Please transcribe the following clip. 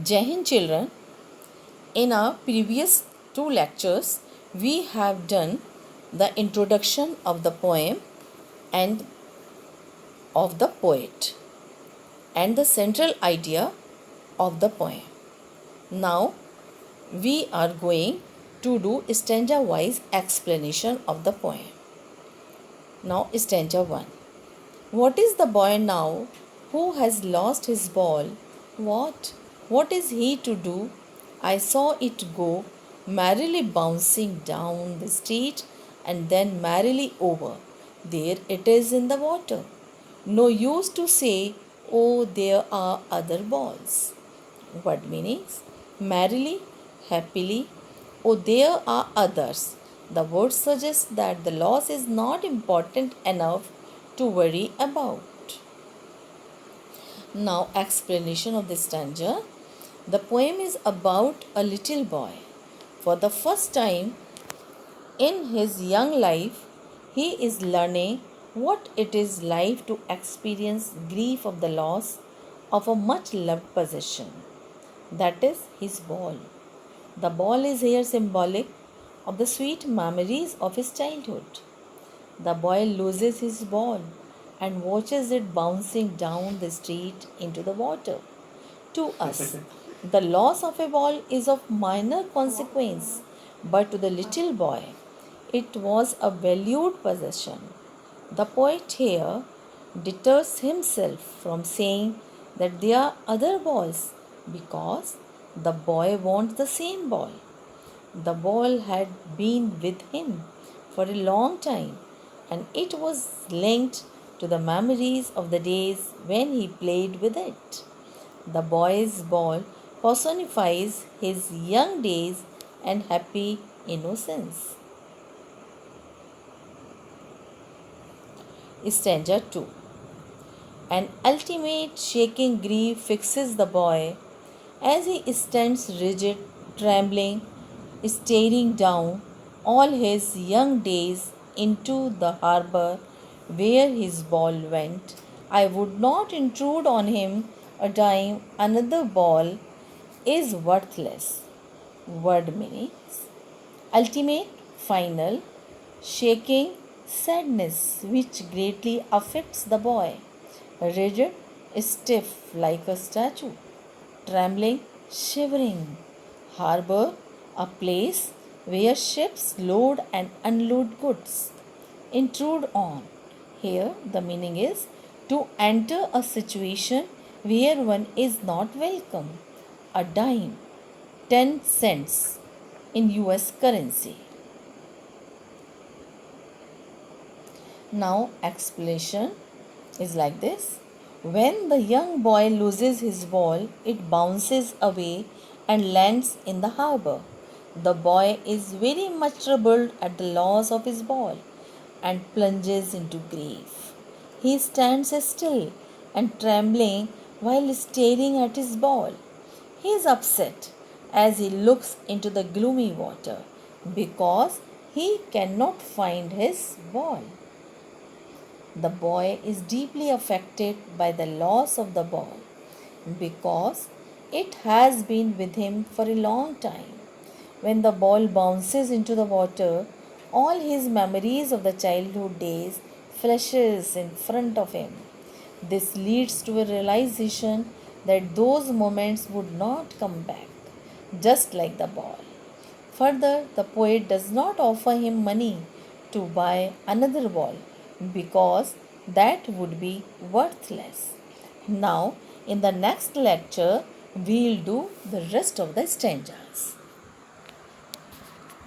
Jai Hind children, in our previous two lectures, we have done the introduction of the poem and of the poet and the central idea of the poem. Now we are going to do stanza wise explanation of the poem. Now, stanza 1. What is the boy now who has lost his ball? What? What is he to do? I saw it go merrily bouncing down the street and then merrily over. There it is in the water. No use to say, oh, there are other balls. What meanings? Merrily, happily, oh, there are others. The word suggests that the loss is not important enough to worry about. Now, explanation of this stanza. The poem is about a little boy. For the first time in his young life, he is learning what it is like to experience grief of the loss of a much loved possession. That is his ball. The ball is here symbolic of the sweet memories of his childhood. The boy loses his ball and watches it bouncing down the street into the water. To us, the loss of a ball is of minor consequence, but to the little boy, it was a valued possession. The poet here deters himself from saying that there are other balls because the boy wants the same ball. The ball had been with him for a long time and it was linked to the memories of the days when he played with it. The boy's ball personifies his young days and happy innocence. Stanza 2. An ultimate shaking grief fixes the boy as he stands rigid, trembling, staring down all his young days into the harbour where his ball went. I would not intrude on him a dime, another ball is worthless. Word meanings. Ultimate, final, shaking, sadness which greatly affects the boy. Rigid, stiff like a statue. Trembling, shivering. Harbour, a place where ships load and unload goods. Intrude on. Here, the meaning is to enter a situation where one is not welcome. A dime, 10 cents in US currency. Now, explanation is like this. When the young boy loses his ball, it bounces away and lands in the harbour. The boy is very much troubled at the loss of his ball and plunges into grief. He stands still and trembling while staring at his ball. He is upset as he looks into the gloomy water because he cannot find his ball. The boy is deeply affected by the loss of the ball because it has been with him for a long time. When the ball bounces into the water, all his memories of the childhood days flashes in front of him. This leads to a realization that those moments would not come back, just like the ball. Further, the poet does not offer him money to buy another ball because that would be worthless. Now, in the next lecture, we'll do the rest of the stanzas.